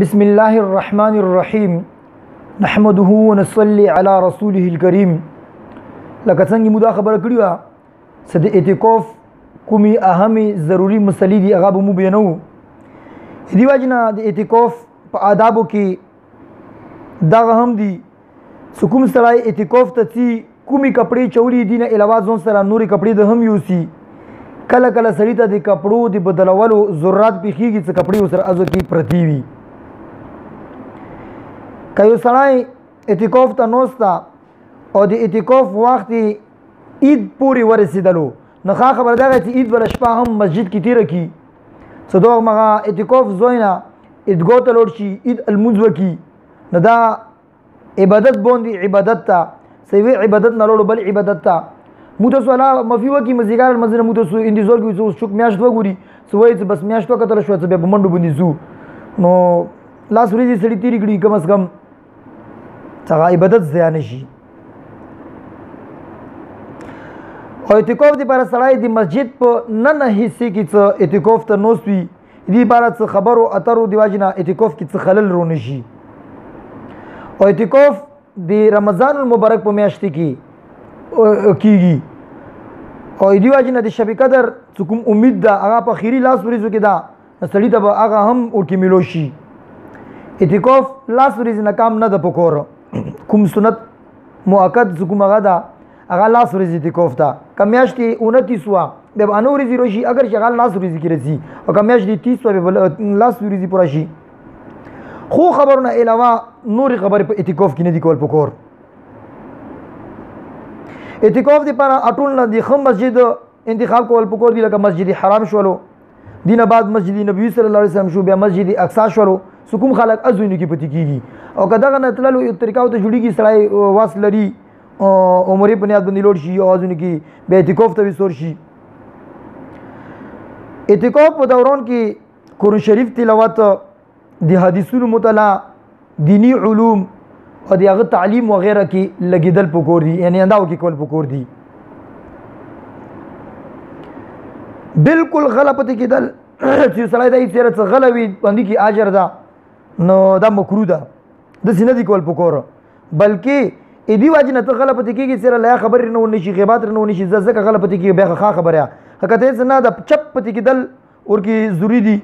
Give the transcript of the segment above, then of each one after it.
بسم الله الرحمن الرحيم نحمده ونصلي على رسوله الكريم لکه څنګه موږ خبره کړې و چې د اعتکاف کومي اهمي ضروري مسلې دي هغه به مو بیانو دی واجنه د اعتکاف په آدابو کې دا هم دي کوم سړی اعتکاف ته چې کومي کپڑے چولی دي نه علاوه ځون سره نوري کپڑے د هم یوسي کله کله سړی ته د کپړو د بدلولو ضرورت پیخیږي چې کپڑے سره ازو کې پرتی وي کایو سړی اعتکاف ته نوستا او د اعتکاف وخت عید پوری ورسېدلو نو خبر ده چې عید ول شپه هم مسجد کې تیر کی څه دوه مغه اعتکاف زوینا عیدګو ته لوړ شي عید المنځ وکي نو دا عبادت باندې عبادت ته سوي عبادت نه لوړ بل عبادت ته موته سوالا مفي وکي مزګار المنځ موته سو اندیزور کې شوک میاشت وګوري سوي بس میاشت وکړه شو ته به منډو باندې زو نو لاس ورځې سړی تیری کړي کم از کم څنګه عبادت زیان شي او اعتکاف دی پر سړی د مسجد په نه حصے کې څه اعتکاف ته نوسوي دی پر څه خبرو اترو دی واجنه اعتکاف کې څه خلل رونه شي او اعتکاف د رمضان المبارک په میاشت کې کیږي او دی واجنه د شب قدر کوم امید ده هغه په خيري لاس ورځو کې ده سړی ته هغه هم ورکی ملو شي اعتکاف لاس ورځ نه کام نه د پکور کوم سنت مؤکد کوم هغه ده هغه لاس ورځ اعتکاف ته کمیاش کې 29 وا به انور ورځ روشي اگر شغال لاس ورځ کې رسی او کمیاش دي 30 وا به لاس ورځ پورا شي خو خبرونه علاوه نور خبر په اعتکاف کې نه دی کول پکور اعتکاف دی پر اټول نه دی خم مسجد انتخاب کول پکور دی لکه مسجد حرام شولو دینه بعد مسجد نبوي صلی الله علیه وسلم شو بیا مسجد اقصا شولو سکوم خلق ازونه کې پتی کیږي او کداغه نه تللو یو طریقو ته جوړیږي سړی واس لري عمرې په نیت باندې لوړ شي او ازونه کې به اعتکاف ته وسور شي اعتکاف په دوران کې قرآن شریف تلاوت د حدیثونو مطالعه دینی علوم او دغه تعلیم وغیرہ کې لګیدل پکور دي یعنی انداو کې کول پکور دي بالکل غلط کېدل چې سړی د ایسره څه غلوي باندې کې اجر ده نو دا مکروه ده د سینې دی کول پکور بلکې ا دی واجنه ته غلط کېږي سره لا خبر نه ونی شي غیبات نه ونی شي زکه غلط کېږي به ښه خبره حقیقت نه د چپ پتی کېدل اور کې ضروری دي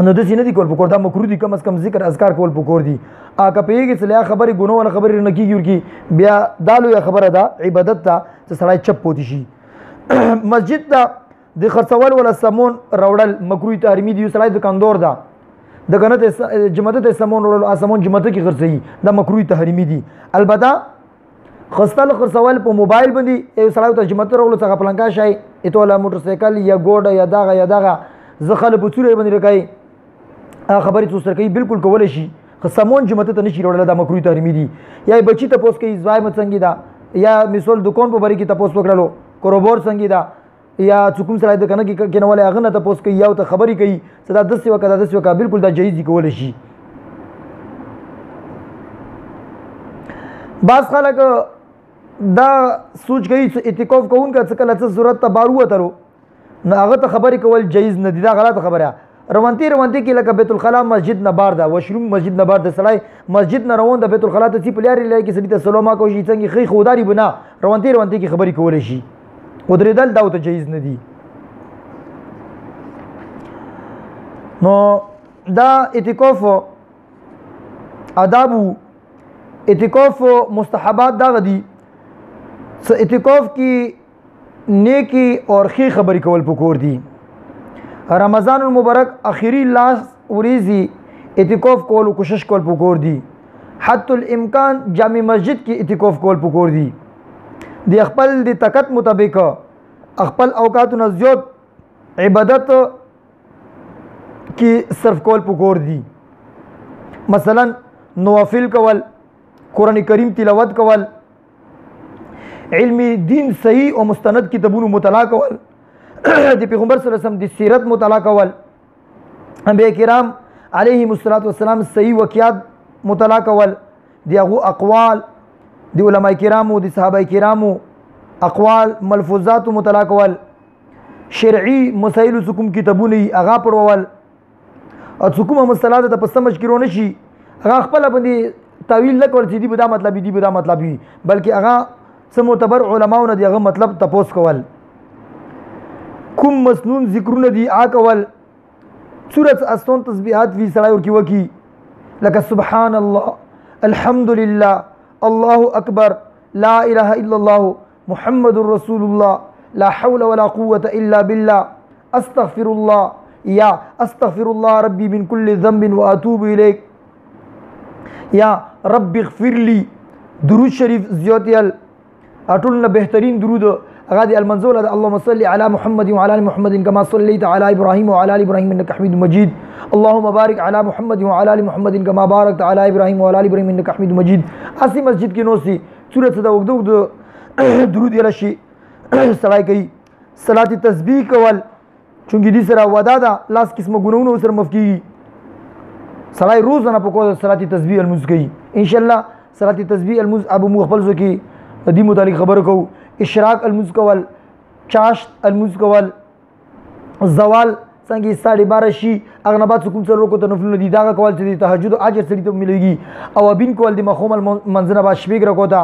نو د سینې دی کول پکور دا مکروه دي کم از کم ذکر اذکار کول پکور دي ا کپېږي چې لا خبره ګونو ولا خبر نه کېږي ورکی بیا دالو یا خبره ده عبادت ته چې سړی چپ پوتی شي مسجد ته د خرڅول ولا سمون راوړل مکروه تحریمی دی سړی دکاندار ده د غنته جمعته ته سمون وړل اسمون جمعته کې خرڅي دا مکروه تحریمی دي البته خستل خرڅول په موبایل باندې یو سړی ته جمعته وړل څنګه پلانکا شي اتوله موټر سایکل یا ګوډه یا داغه زخل په څوره باندې راکای خبرې تو سره کوي بالکل کول شي خصمون جمعته ته نشي وړل دا مکروه تحریمی دي یا بچی ته پوس کوي زوای مڅنګي دا یا مثال دکان په بری کې ته پوس وکړلو کاروبار څنګه دا یا څوک سره د کنه کې کینواله هغه نه ته پوس کوي یا ته خبري کوي صدا 10 وکړه بالکل دا جایز دي کول شي بعض خلک دا سوچ کوي چې اعتکاف کوونکا څه کله څه ضرورت ته بارو وترو نو هغه ته خبري کول جایز نه دي دا غلط خبره روانتي کې لکه بیت الخلا مسجد نه بار دا وشروم مسجد نه بار د سړی مسجد نه روان د بیت الخلا ته سی پلیاري لکه سړي ته سلام کوي څنګه خې خوداري بنا روانتي کې خبري کول شي ودریدل دا ته جایز نه دي نو دا اعتکاف آداب اعتکاف مستحبات دا غدي اعتکاف کی نیکی اور خی خبري کول پکور دي رمضان المبارک اخیری لاس وريزي اعتکاف کول کوشش کول پکور دي حتی الامکان جامع مسجد کی اعتکاف کول پکور دي د خپل د طاقت مطابق خپل اوقات نزيوت عبادت کی صرف کول پکور دي مثلا نوافل کول قران کریم تلاوت کول علمی دین صحیح او مستند کتابونو مطالعه کول د پیغمبر صلی الله علیه وسلم د سیرت مطالعه کول انبیاء کرام علیهم الصلاۃ والسلام صحیح واقعات مطالعه کول دغه اقوال د علماء کرامو د صحابه کرامو اقوال ملفوظات مطالعه کول شرعي مسائل کوم کتابونه هغه پڑھول او څوک هم صلاح ته په سمج کې رونه شي هغه خپل باندې تعویل نه کول چې دی به دا مطلب دی به دا مطلب وي بلکې هغه څه معتبر علماونه دی هغه مطلب تپوس کول کوم مسنون ذکرونه دی کول سورت استون تسبیحات وی سړی ورکی وکی لکه سبحان الله الحمد لله الله اکبر لا اله الا الله محمد رسول الله لا حول ولا قوة الا بالله استغفر الله یا استغفر الله ربي من كل ذنب واتوب اليك یا رب اغفر لي درود شریف زیاتیل اټول نه بهترین درود هغه دی المنزول اللهم صل على محمد وعلى ال محمد كما صليت على ابراهيم وعلى ال ابراهيم انك حميد مجيد اللهم بارك على محمد وعلى ال محمد كما باركت على ابراهيم وعلى ال ابراهيم انك حميد مجيد اسی مسجد کې نو سي سورۃ دا وګدو درود یلا شي سړی کوي صلات تسبیح کول چونګې دې سره ودا دا لاس قسمه ګناونه سره مفکی سړی روزانه په کوو صلات تسبیح المز کوي ان شاء الله صلات تسبیح المز ابو مخبل زو کې دې متعلق خبر کو اشراق المز کول چاشت المز کول زوال څنګه 12:30 شي اغه نه بعد کوم څلور کو ته نفل دي دا کول چې تهجد اجر سړي ته مليږي او ابین کول د مخوم منځنه بعد شپږ رکوتا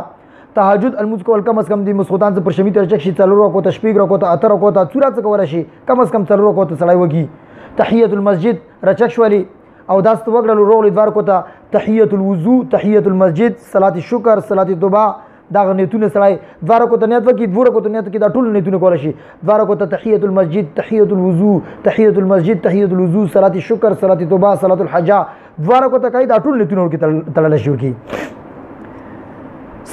تهجد المز کول کم از کم د مسعودان څخه پر شمی تر چک شي څلور کو ته شپږ کو ته اتر کو ته څورا څه کول شي کم از کم څلور کو ته سړی وږي تحیت المسجد رچک شولي او داست وګړو روغ دوار کو ته تحیت الوضو تحیت المسجد صلات الشکر صلات التوبه دا نیتونه سړی دوار کو ته نیت وکي دوار کو ته نیت کې دا ټول نیتونه کول شي دوار کو ته تحیت المسجد تحیت الوضو تحیت المسجد تحیت الوضو صلات الشکر صلات التوبه صلات الحجه دوار کو ته کوي دا ټول نیتونه کې تلل شي ورکی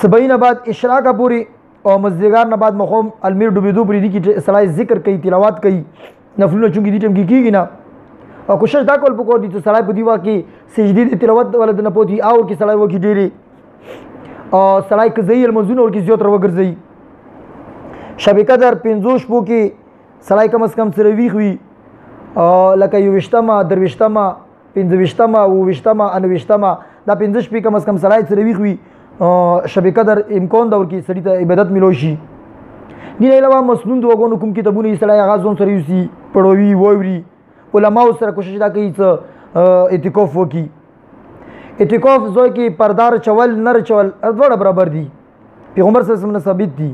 سبعین بعد اشراق پوری او مزدگار نه بعد مخوم المیر ډوبېدو پوری دي کې سړی ذکر کوي تلاوت کوي نفلونه چونګې دي ټیم کې کیږي نه او کوشش دا کول پکور دي چې سړی په دیوا کې سجدي تلاوت ولې نه پوتي او کې سړی وکی ډېری او سړی کزئی المنزون اور کې زیات وګرځي شب قدر 50 شپو کې سړی کم از کم سره ویخ وي لکه یو وشتما دروشتما 15 او وشتما انوشتما دا 15 شپې کم از کم سړی سره ویخ وي شب قدر امکان دور کې سړی ته عبادت ملو شي نه علاوه مسنون دوغونو کوم کتابونه سړی هغه ځون سره یوسي پړوي ووري علماء سره کوشش دا کوي چې اعتکاف وکي اعتکاف زوی کې پردار چول نر چول ډوړه برابر دي پیغمبر صلی الله علیه وسلم ثابت دي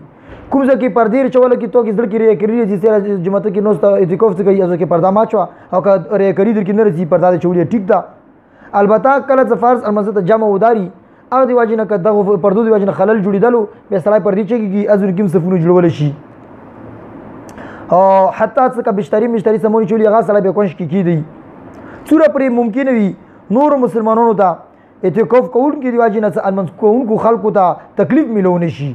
کوم ځکه پردیر چول کې تو کې ځل کې ری کړی چې سره جمعه کې نو اعتکاف څه کوي ځکه پردا ماچوا او که ری کړی در کې نر سي پردا چولې ټیک ده البته کله فرض المسجد جمع وداري او دی واجنه که دغه پردو دی واجنه خلل جوړیدلو به سړی پردی چېږي ازر کوم صفونه جوړول شي او حتی څه بشتری سمونی چولی هغه سړی به کوشش کیږي څوره پرې ممکن وي نور مسلمانانو ته اعتکاف کوونکي دی واجنه المنس کوونکو خلکو ته تکلیف ملونه شي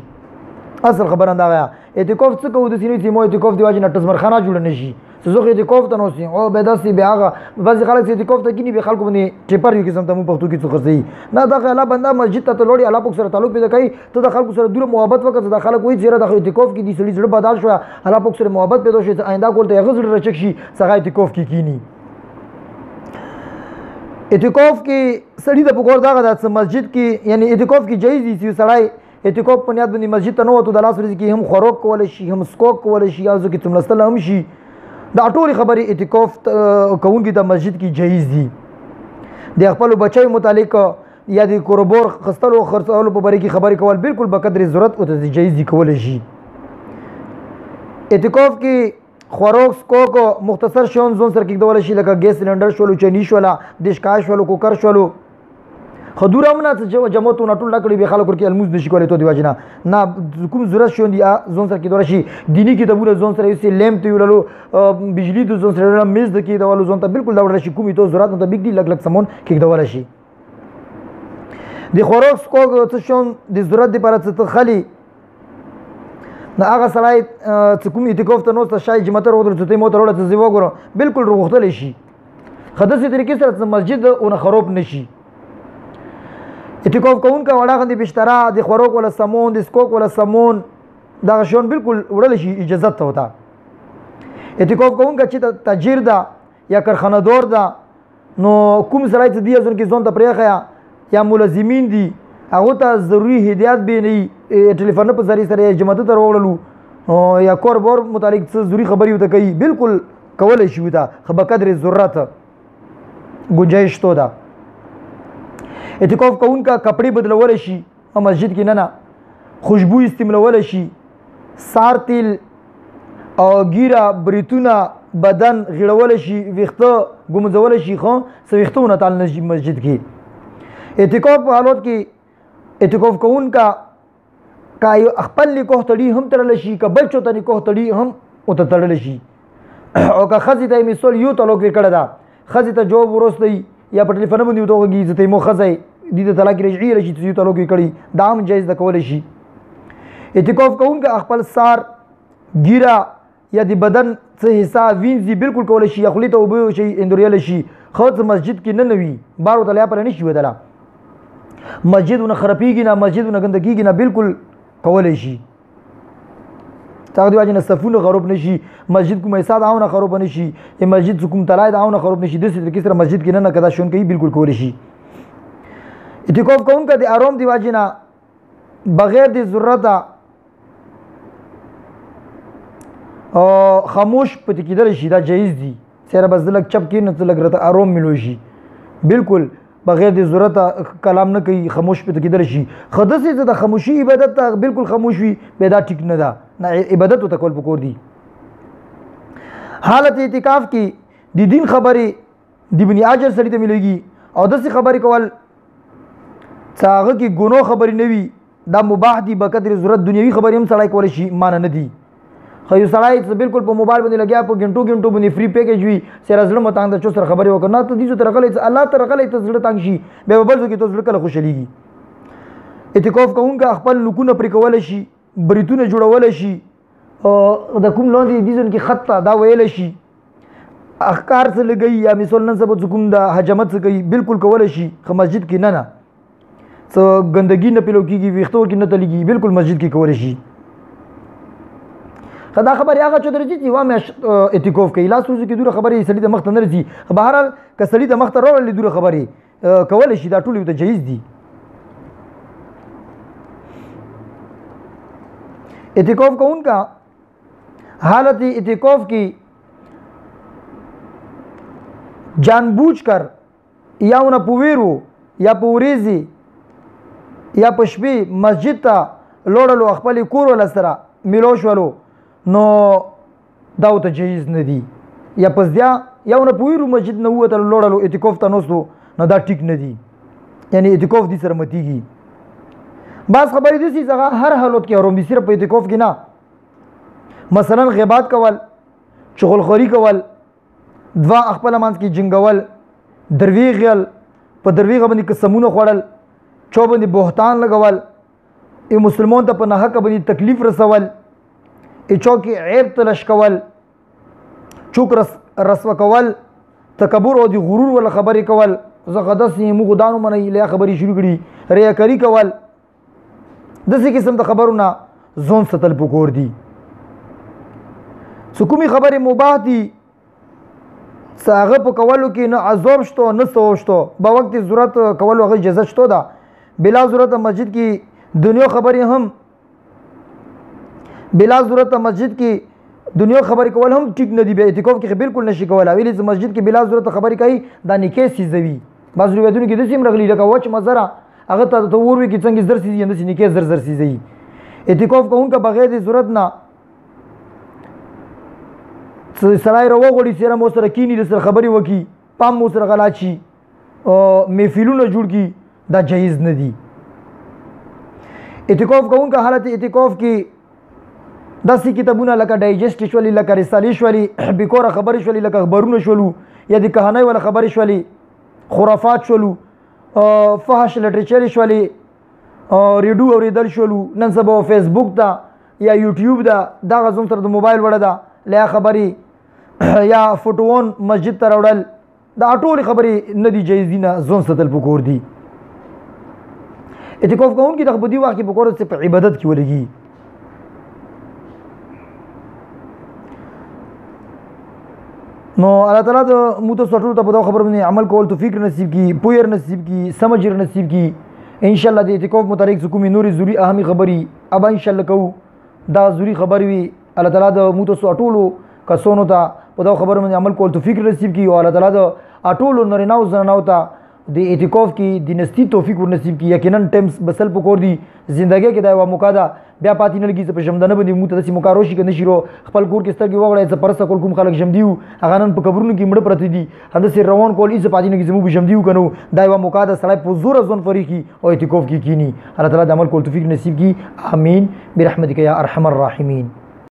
اصل خبره دا اعتکاف څه کوو د سینې چې مو اعتکاف دی واجنه تزمرخانه جوړ نه شي زه اعتکاف ته نوسي او به داسې به هغه بعض خلک اعتکاف ته کینی به خلکو باندې ټیپر یو قسم ته مو پښتو کې څه خرڅي نه دا خلا بنده مسجد ته لوړي الله پاک سره تعلق پیدا کوي ته د خلکو سره دوره محبت وکړه د خلک وایي چې د اعتکاف کې دي سړي زړه بدل شو الله پاک سره محبت پیدا شي آینده کول ته غزل رچک شي څنګه اعتکاف کې کینی اعتکاف کې سړي د پکور دا د مسجد کې یعنی اعتکاف کې جایز دي چې سړی اعتکاف په نیت باندې مسجد ته نه وته د لاس ورځ کې هم خوراک کول شي هم سکوک کول شي او ځکه تملستل هم شي دا ټول خبرې اعتکاف کوونکی د مسجد کې جایز دي د خپل بچي متعلق یا د قربور خستلو خرڅولو په باره کې خبرې کول بالکل په قدر ضرورت او ته جایز دي کول شي اعتکاف کې خوراک سکوک مختصر شون زون سره کې کېدول شي لکه ګیس سلندر شولو چنی شولا دشکاش شولو کوکر شولو خدوره امنا چې جماعتو نټول لاکړي به خلکو کې الموز نشي کولای ته دی واجنه نه کوم ضرورت شون دی زون سره کې دوره شي دینی کتابونه زون سره یې لیمپ ته ویلو بجلی د زون سره میز د کې دوالو زون ته بالکل دا ورل شي کومې ته ضرورت نه بګ دی لګ لګ سمون کې دوله شي د خوراک سکو څه شون د ضرورت دی پر څه خلی نه هغه سړی چې کوم اعتکاف ته نو ته شای جمعه ورو ته موټر وړه ته زیو ګورو بالکل روغتل شي خدسه طریقې سره مسجد اون خراب نشي اعتکاف کوونکا وړه غندي بشترا د خوراک ولا سمون د سکوک ولا سمون دا شون بالکل وړل شي اجازه ته وتا اعتکاف کوونکا چې تاجر دا یا کارخانه دار دا نو کوم سړی چې دی ځون کې ځون ته پرېخیا یا ملازمین دي هغه ته ضروری هدایت به نه ټلیفون په ذریعہ سره جماعت ته وړلو یا کوربور متعلق څه ضروری خبري وته کوي بالکل کول شي وتا خو په قدر ضرورت गुंजाइश तो ده اعتکاف کوونکا کپڑے بدلول شي مسجد کې نه خوشبو استعمالول شي سار تیل او ګیره بریتونه بدن غړول شي ویخته ګمځول شي خو سويختونه تعال مسجد کې اعتکاف په حالت کې اعتکاف کوونکا کا یو خپل نکوه تړي هم تړل شي که بل چوته نکوه تړي هم او ته تړل شي او که خزي ته مثال یو تعلق کړه دا خزي ته جواب ورسته یا په ټلیفون باندې وتوږي زته مو خزي دي ته طلاق رجعي رشي یو تعلق کړي دا هم جایز د کول شي اعتکاف کوونکا خپل سار ګیره یا د بدن څه حصہ وینځي بالکل کول شي خپل ته وبو شي اندریل شي خو مسجد کې نه نوي بارو تلیا پر نه شي ودلا مسجدونه خرابيږي نه مسجدونه ګندګيږي نه بالکل کول شي تا دی واجب صفونه خراب نشي مسجد کوم حصہ داونه خراب نشي یا مسجد کوم تلای داونه خراب نشي د څه کیسه مسجد کې نه کدا شون کوي بالکل کول شي اعتکاف کوونکا د آرام دی واجب نه بغیر د ضرورت او خاموش پټ کېدل شي دا جایز دي سره بس لک چپ کې نه لګ رته آرام ملو شي بالکل بغیر د ضرورت کلام نه کوي خاموش پټ کېدل شي خدسه د خاموشي عبادت بالکل خاموش وي به دا ټیک نه ده نه عبادت ته کول پکور دي حالت اعتکاف کې د دین خبرې د بنی اجر سړي ته مليږي او داسې خبرې کول څاغه کې ګناه خبرې نه وي دا مباح دي بقدر ضرورت دنیوي خبرې هم سړی کول شي مان نه دي خو یو سړی بالکل په موبایل باندې لګیا په غنټو باندې فری پیکیج وي سره زړه متان د چو سره خبرې وکړه نه ته دې تر غلې الله تر غلې ته زړه تنګ شي به بل څه کې ته زړه کله خوشاليږي اعتکاف کوونکا خپل لکونه پر کول شي بریتونه جوړول شي او د کوم لاندې دي ځن کې خط دا ویل شي اخکار څه لګي یا مثال نن سبا کوم د حجامت څه کوي بالکل کول شي خو مسجد کې نه څه ګندګي نه پیلو کیږي ویختو کې نه تلګي بالکل مسجد کې کول شي خدا خبر هغه چې درځي چې وامه اعتکاف کوي لاس روز کې دوره خبرې سړي د مخ ته نه رسي بهر ک سړي د مخ ته راولې دوره خبرې کول شي دا ټول ته جایز دي اعتکاف کوونکا حالت اعتکاف کی جان بوجھ کر یا اون پویرو یا پوریزی یا پشبی مسجد تا لوړلو خپل کور ول سره ملو شولو نو دا ته جایز نه دی یا پس بیا یا اون پویرو مسجد نه وته لوړلو اعتکاف ته نوستو نو دا ټیک نه دی یعنی اعتکاف دي سره متیږي بعض خبرې دي چې هر حالت کې اورم دي صرف په اعتکاف کې نه مثلا غیبات کول چغلخوري کول دوا خپل مانس کې جنگول درویغل په درویغه باندې قسمونه خوړل چو باندې بهتان لګول ای مسلمان ته په نه حق باندې تکلیف رسول ای چوکي عیب تلش کول چوک رسوا کول تکبر او دی غرور ولا خبرې کول زغدس مو غدانو منې له خبرې شروع کړي ریاکاری کول دسې قسم د خبرونه زون ستل پکور دي سکومی خبرې مباح دي ساغه په کولو کې نه عذاب شته نه ثواب شته په وخت ضرورت کولو هغه اجازه شته دا بلا ضرورت مسجد کې دنیا خبرې هم بلا ضرورت مسجد کې دنیا خبرې کول هم ټیک نه دی به اعتکاف کې بالکل نشي کولای ویلې مسجد کې بلا ضرورت خبرې کوي دا نکې سيزوي بعض روایتونو کې د سیم رغلی لکه وچ مزره هغه ته وروي کې څنګه زر سيزي اند نکې زر سيزي اعتکاف کوونکا بغیر د ضرورت نه سړی راوغړي سره مو سره کینی د سره خبرې وکي پام مو سره غلا چی محفلونه جوړ کی دا جایز نه دی اعتکاف کوونکا حالت اعتکاف کې داسې کتابونه لکه ډایجسټ شولي لکه رسالې شولي بیکوره خبرې شولي لکه خبرونه شولو یا د کهانۍ ولا خبرې شولي خرافات شولو فحش لټریچر شولي ریډیو اوریدل شولو نن سبا فیسبوک ته یا یوټیوب دا دغه زوم تر د موبایل وړه ده لا خبرې یا فوټون مسجد ته راوړل دا ټول خبرې نه دي جایز دي نه زون ستل پکور دي اعتکاف کوونکي د بدی وخت په کور څخه په عبادت کې ولګي نو الله تعالی د موته سټو ته په دا خبر باندې عمل کول توفیق نصیب کی پویر نصیب کی سمجھ نصیب کی ان شاء الله د اعتکاف متعلق کومې نوري ضروري اهمي خبري ابا ان شاء الله کو دا ضروري خبري وي الله تعالی د موته سټو کسونو ته په دا خبر باندې عمل کول توفیق نصیب کی او الله تعالی د ټولو نارینهو زنانو ته د اعتکاف کې د نستی توفیق ورنصیب کی یقینا ټیمز بسل پکور دی زندګۍ کې دا یوه موقع ده بیا پاتې نه لګي چې په ژمدنه باندې موږ ته داسې موقع راشي که نه شي خپل کور کې سترګې وغړی چې پرسته کول کوم خلک ژمدي وو هغه نن په قبرونو کې مړه پرته دي همداسې روان کول هېڅ پاتې نه کړي زموږ ژمدي وو که نه وو دا یوه موقع ده سړی په زوره ځوان فري کړي او اعتکاف کې کینی الله تعالی د عمل کول توفیق نصیب کړي امین برحمتک یا ارحم الراحمین